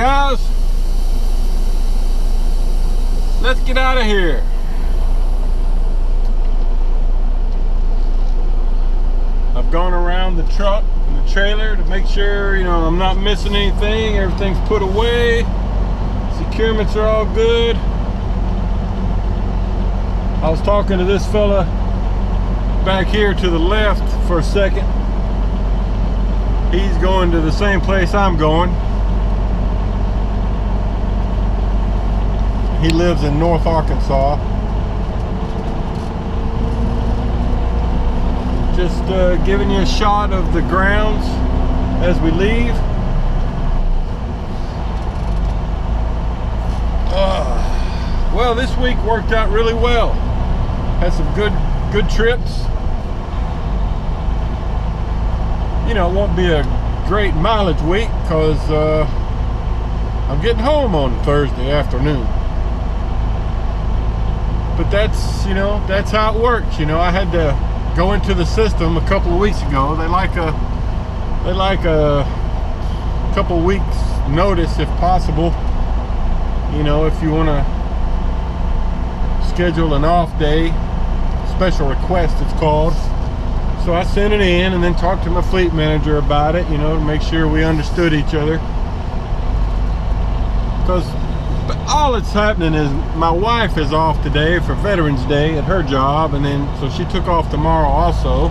guys, let's get out of here. I've gone around the truck and the trailer to make sure, you know, I'm not missing anything. Everything's put away. Securements are all good. I was talking to this fella back here to the left for a second. He's going to the same place I'm going. He lives in North Arkansas. Just giving you a shot of the grounds as we leave. Well, this week worked out really well. Had some good trips. You know, it won't be a great mileage week because I'm getting home on Thursday afternoon. But that's, you know, that's how it works. You know, I had to go into the system a couple of weeks ago. They like a couple of weeks notice if possible. You know, if you want to schedule an off day, special request it's called. So I sent it in and then talked to my fleet manager about it, you know, to make sure we understood each other. Because all that's happening is my wife is off today for Veterans Day at her job, and then so she took off tomorrow also.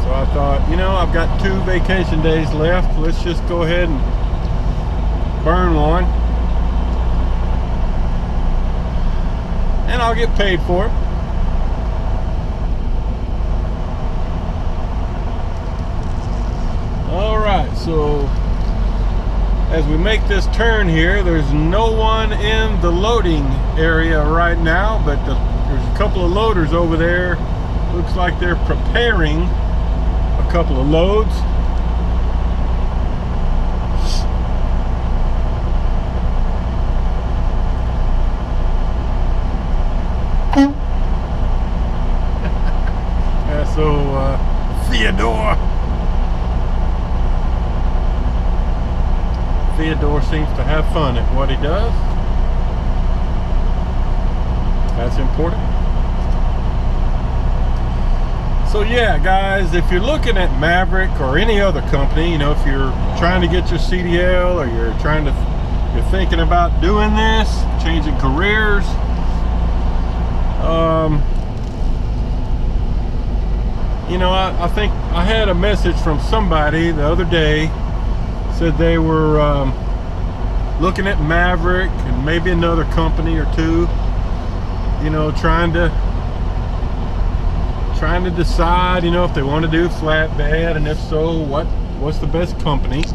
So I thought, you know, I've got 2 vacation days left. Let's just go ahead and burn one. And I'll get paid for it. Alright, so as we make this turn here, there's no one in the loading area right now, but there's a couple of loaders over there. Looks like they're preparing a couple of loads. Yeah, so Theodore seems to have fun at what he does. That's important. So yeah, guys, if you're looking at Maverick or any other company, you know, if you're trying to get your CDL or you're thinking about doing this, changing careers, you know, I think I had a message from somebody the other day. Said they were looking at Maverick and maybe another company or two, you know, trying to decide, you know, if they want to do flatbed, and if so, what's the best company.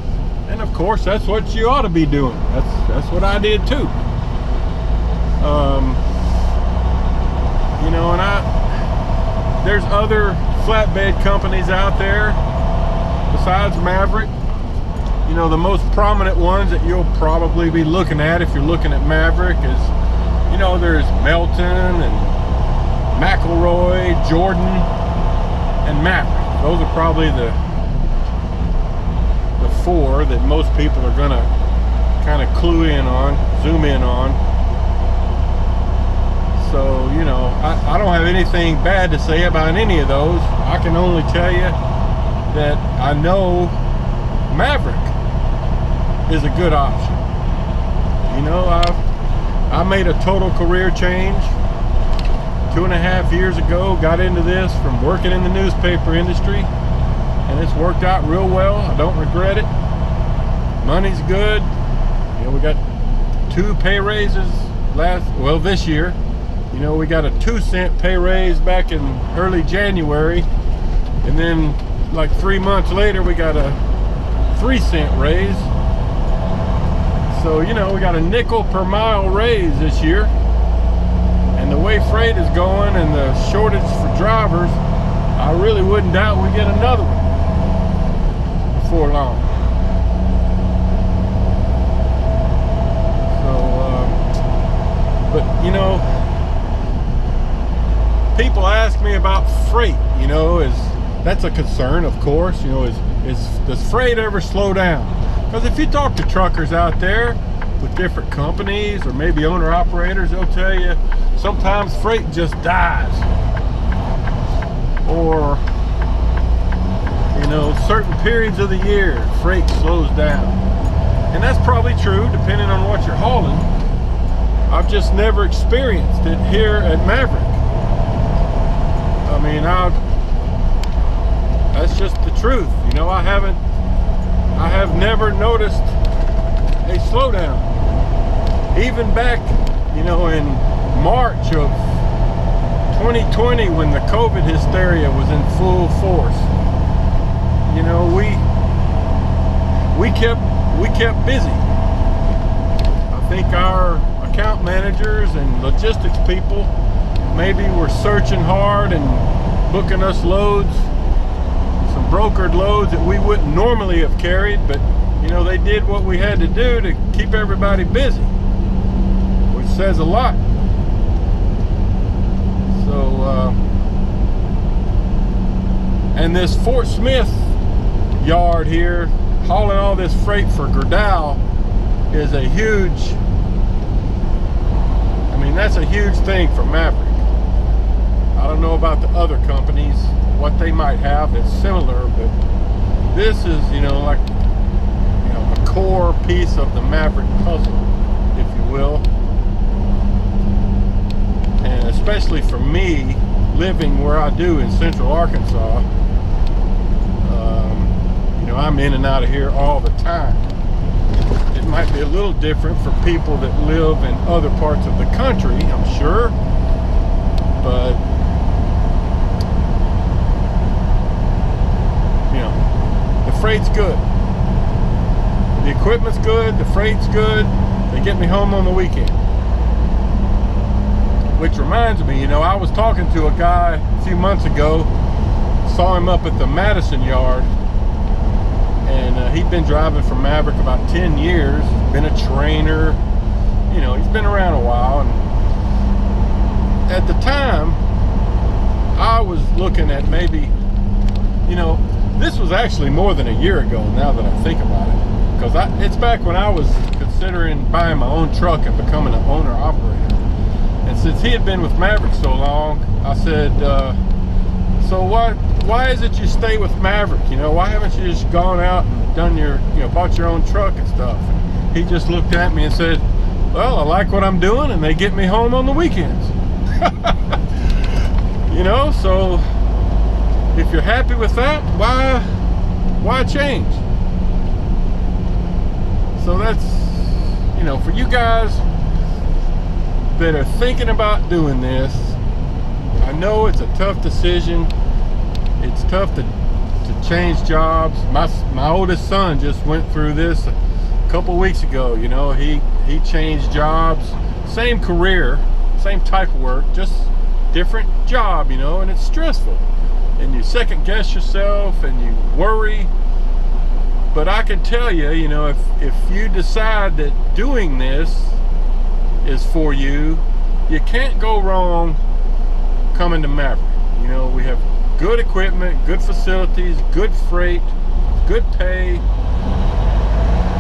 And of course, that's what you ought to be doing. That's what I did too. You know, and there's other flatbed companies out there besides Maverick. You know, the most prominent ones that you'll probably be looking at if you're looking at Maverick is, you know, there's Melton and McElroy, Jordan, and Maverick. Those are probably the 4 that most people are gonna kind of zoom in on. So, you know, I don't have anything bad to say about any of those. I can only tell you that I know Maverick is a good option. You know, I made a total career change 2.5 years ago. Got into this from working in the newspaper industry, and it's worked out real well. I don't regret it. Money's good. You know, we got 2 pay raises this year. You know, we got a 2-cent pay raise back in early January, and then like 3 months later we got a 3-cent raise. So, you know, we got a nickel per mile raise this year. And the way freight is going and the shortage for drivers, I really wouldn't doubt we get another one before long. So, but, you know, people ask me about freight, you know, that's a concern, of course. You know, does freight ever slow down? Because if you talk to truckers out there, with different companies or maybe owner operators, they'll tell you sometimes freight just dies, or you know, certain periods of the year freight slows down. And that's probably true depending on what you're hauling. I've just never experienced it here at Maverick. I mean, that's just the truth. You know, I have never noticed a slowdown. Even back, you know, in March of 2020 when the COVID hysteria was in full force, you know, we kept busy. I think our account managers and logistics people maybe were searching hard and booking us loads, some brokered loads that we wouldn't normally have carried, but you know, they did what we had to do to keep everybody busy, which says a lot. So and this Fort Smith yard here hauling all this freight for Gerdau is a huge, I mean, that's a huge thing for Maverick. I don't know about the other companies, what they might have that's similar, but this is, you know, like, you know, a core piece of the Maverick puzzle, if you will. And especially for me, living where I do in Central Arkansas, you know, I'm in and out of here all the time. It might be a little different for people that live in other parts of the country, I'm sure, but you know, the freight's good, the equipment's good, the freight's good. They get me home on the weekend. Which reminds me, you know, I was talking to a guy a few months ago, saw him up at the Madison yard, and he'd been driving for Maverick about 10 years, been a trainer, you know, he's been around a while. And at the time, I was looking at maybe, you know, this was actually more than a year ago now that I think about it, because it's back when I was considering buying my own truck and becoming an owner operator. And since he had been with Maverick so long, I said, so why is it you stay with Maverick? You know, why haven't you just gone out and done your, you know, bought your own truck and stuff? And he just looked at me and said, well, I like what I'm doing and they get me home on the weekends. You know, so if you're happy with that, why change? So that's, you know, for you guys that are thinking about doing this, I know it's a tough decision. It's tough to change jobs. My oldest son just went through this a couple weeks ago. You know, he changed jobs, same career, same type of work, just different job, you know, and it's stressful. And you second guess yourself and you worry. But I can tell you, you know, if you decide that doing this is for you, you can't go wrong coming to Maverick. You know, we have good equipment, good facilities, good freight, good pay.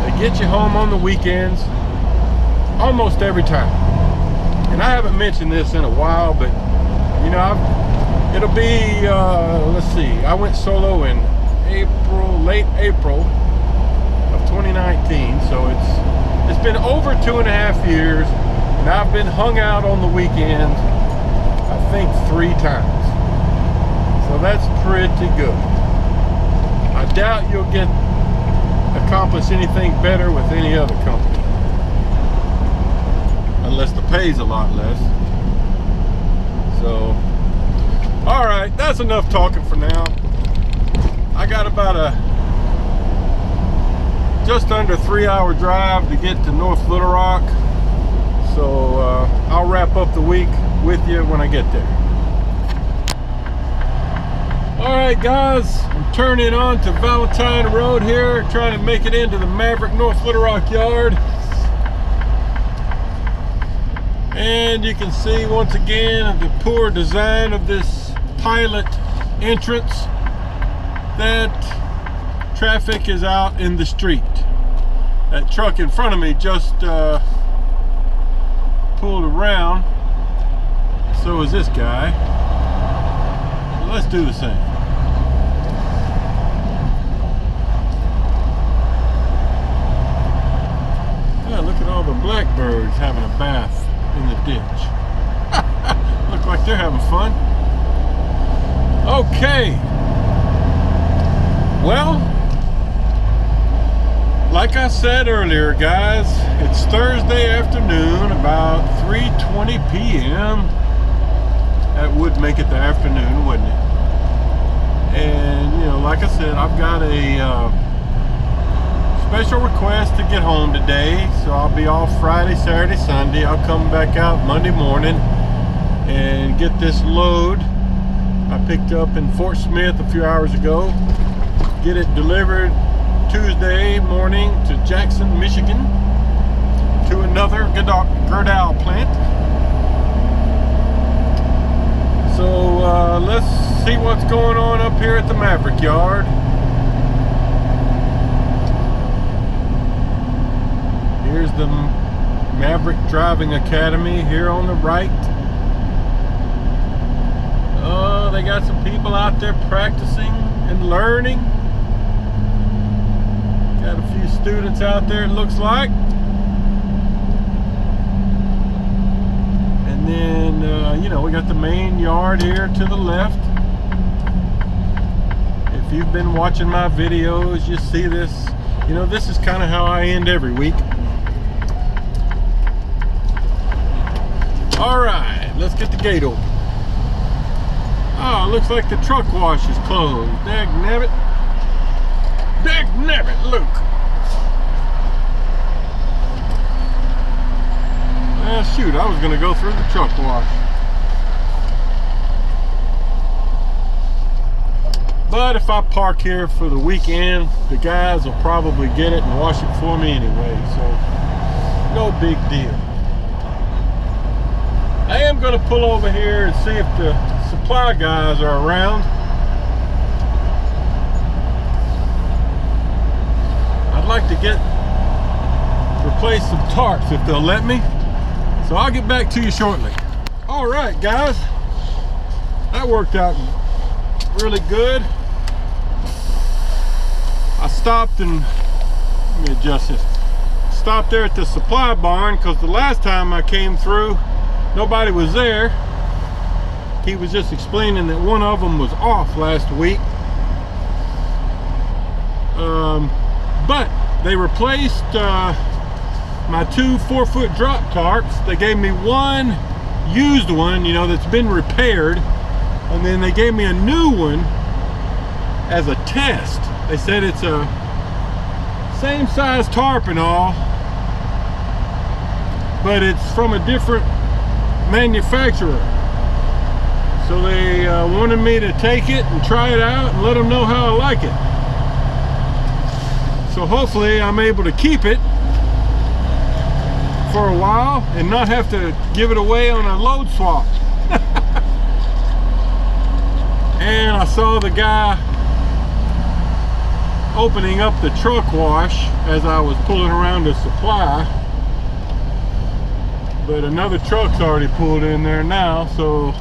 They get you home on the weekends almost every time. And I haven't mentioned this in a while, but you know, it'll be let's see, I went solo in late April of 2019, so it's been over 2.5 years, and I've been hung out on the weekends I think 3 times. So that's pretty good. I doubt you'll accomplish anything better with any other company, unless the pay's a lot less. So, all right, that's enough talking for now. I got about just under 3-hour drive to get to North Little Rock. So I'll wrap up the week with you when I get there. All right, guys, I'm turning on to Valentine Road here, trying to make it into the Maverick North Little Rock yard. And you can see once again the poor design of this pilot entrance, that traffic is out in the street. That truck in front of me just pulled around. So is this guy. So let's do the same. Yeah, look at all the blackbirds having a bath in the ditch. Look like they're having fun. Okay. Well, like I said earlier, guys, it's Thursday afternoon, about 3:20 p.m. That would make it the afternoon, wouldn't it? And, you know, like I said, I've got a special request to get home today, so I'll be off Friday, Saturday, Sunday. I'll come back out Monday morning and get this load I picked up in Fort Smith a few hours ago. Get it delivered Tuesday morning to Jackson, Michigan, to another Gerdau plant. So let's see what's going on up here at the Maverick yard. Here's the Maverick Driving Academy here on the right. Oh, they got some people out there practicing and learning. Got a few students out there, it looks like. And then, you know, we got the main yard here to the left. If you've been watching my videos, you see this. You know, this is kind of how I end every week. All right, let's get the gate open. Oh, looks like the truck wash is closed. Dagnabbit. Dagnabbit, Luke. Shoot, I was going to go through the truck wash. But if I park here for the weekend, the guys will probably get it and wash it for me anyway, so no big deal. I am going to pull over here and see if the supply guys are around. I'd like to replace some tarps if they'll let me. So I'll get back to you shortly. All right, guys, that worked out really good. I stopped and, let me adjust this. Stopped there at the supply barn because the last time I came through, nobody was there. He was just explaining that one of them was off last week. But they replaced my two 4-foot drop tarps. They gave me one used one, you know, that's been repaired, and then they gave me a new one as a test. They said it's a same size tarp and all, but it's from a different manufacturer. So they wanted me to take it and try it out and let them know how I like it. So hopefully I'm able to keep it for a while and not have to give it away on a load swap. And I saw the guy opening up the truck wash as I was pulling around to supply, but another truck's already pulled in there now, so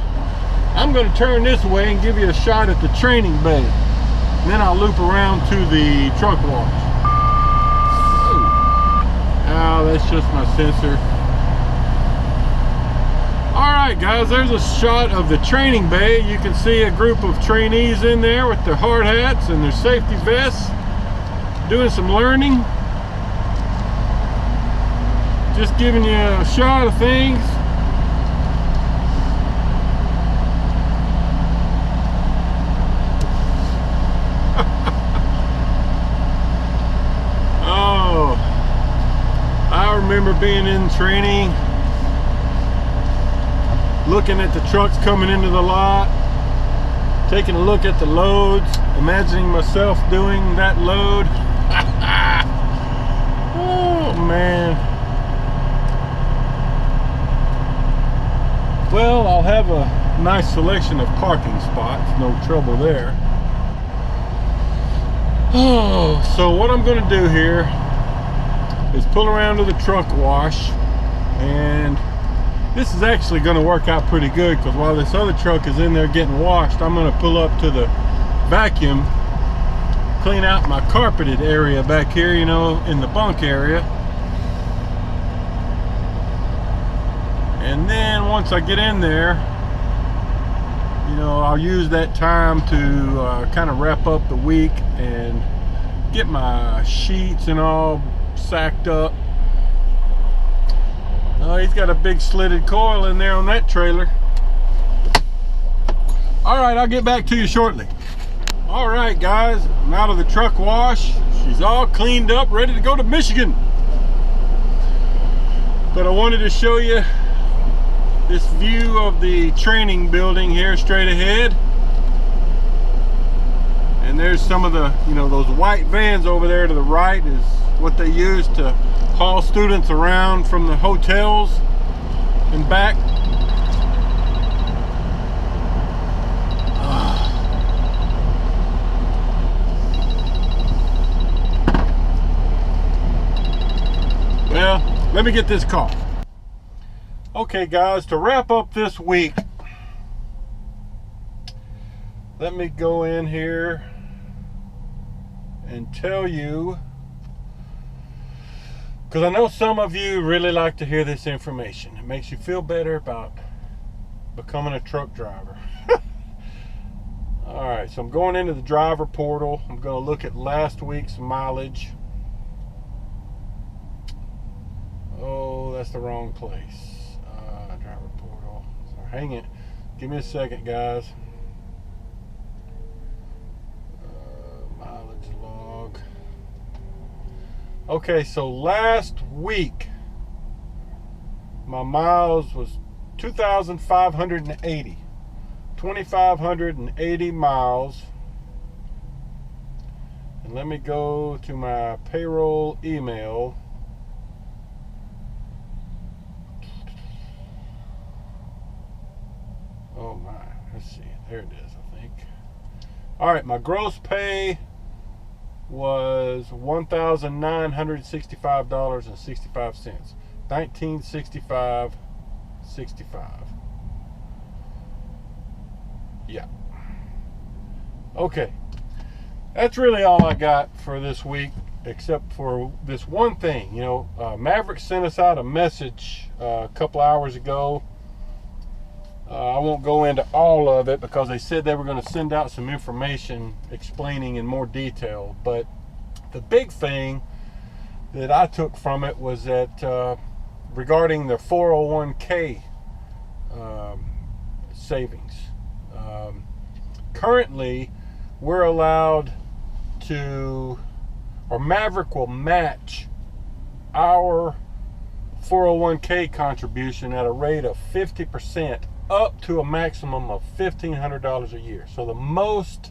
I'm going to turn this way and give you a shot at the training bay, and then I'll loop around to the truck wash. Oh, that's just my sensor. Alright guys, there's a shot of the training bay. You can see a group of trainees in there with their hard hats and their safety vests, doing some learning. Just giving you a shot of things. Oh, I remember being in training, looking at the trucks coming into the lot, taking a look at the loads, imagining myself doing that load. Oh man. Well, I'll have a nice selection of parking spots, no trouble there. Oh, so what I'm going to do here, is pull around to the truck wash, and this is actually going to work out pretty good, because while this other truck is in there getting washed, I'm going to pull up to the vacuum, clean out my carpeted area back here, you know, in the bunk area. And then once I get in there, you know, I'll use that time to kind of wrap up the week and get my sheets and all sacked up. He's got a big slitted coil in there on that trailer. All right, I'll get back to you shortly. All right, guys, I'm out of the truck wash. She's all cleaned up, ready to go to Michigan. But I wanted to show you this view of the training building here straight ahead. And there's some of the, you know, those white vans over there to the right is what they use to haul students around from the hotels and back. Well, let me get this car. Okay, guys, to wrap up this week, let me go in here and tell you, because I know some of you really like to hear this information. It makes you feel better about becoming a truck driver. All right, so I'm going into the driver portal. I'm going to look at last week's mileage. Oh, that's the wrong place. Driver portal. So hang it. Give me a second, guys. Mileage log. Okay, so last week my miles was 2,580. 2,580 miles. And let me go to my payroll email. Oh my, let's see, there it is, I think. All right, my gross pay was $1,965.65. $1965.65. Yeah. Okay. That's really all I got for this week, except for this one thing. You know, Maverick sent us out a message a couple hours ago. I won't go into all of it because they said they were going to send out some information explaining in more detail. But the big thing that I took from it was that regarding the 401k savings. Currently, we're allowed to, or Maverick will match our 401k contribution at a rate of 50%. Up to a maximum of $1,500 a year. So the most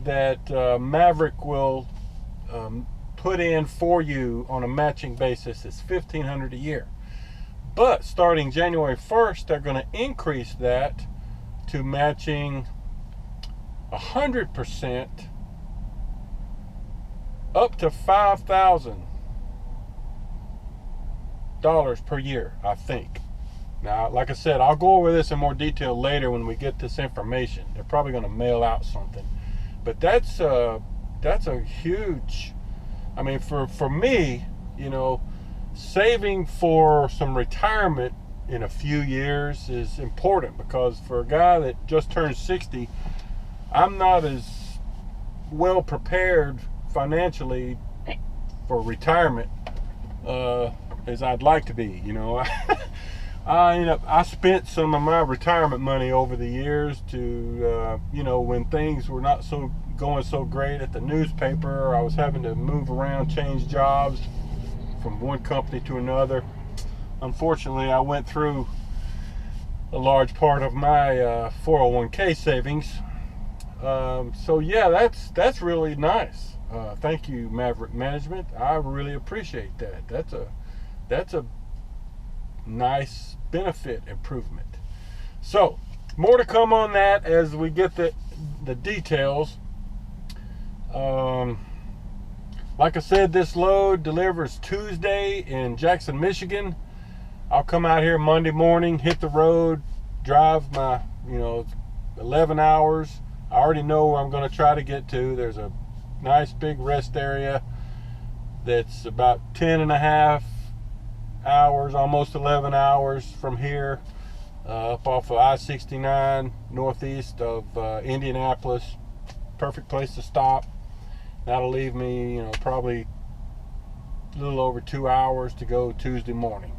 that Maverick will put in for you on a matching basis is $1,500 a year. But starting January 1st, they're going to increase that to matching 100% up to $5,000 per year, I think. Now, like I said, I'll go over this in more detail later when we get this information. They're probably going to mail out something. But that's a huge, I mean, for me, you know, saving for some retirement in a few years is important, because for a guy that just turned 60, I'm not as well prepared financially for retirement as I'd like to be, you know. I spent some of my retirement money over the years to, you know, when things were not going so great at the newspaper, I was having to move around, change jobs from one company to another. Unfortunately, I went through a large part of my 401k savings. So yeah, that's really nice. Thank you, Maverick Management. I really appreciate that. That's a nice benefit improvement. So more to come on that as we get the details. Like I said, this load delivers Tuesday in Jackson, Michigan. I'll come out here Monday morning, hit the road, drive my, 11 hours. I already know where I'm going to try to get to. There's a nice big rest area that's about 10 and a half hours, almost 11 hours from here, up off of I-69 northeast of Indianapolis. Perfect place to stop. That'll leave me, probably a little over 2 hours to go Tuesday morning.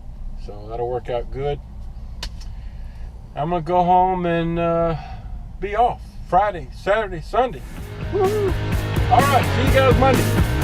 So that'll work out good. I'm gonna go home and be off Friday, Saturday, Sunday. Woo-hoo. All right, see you guys Monday.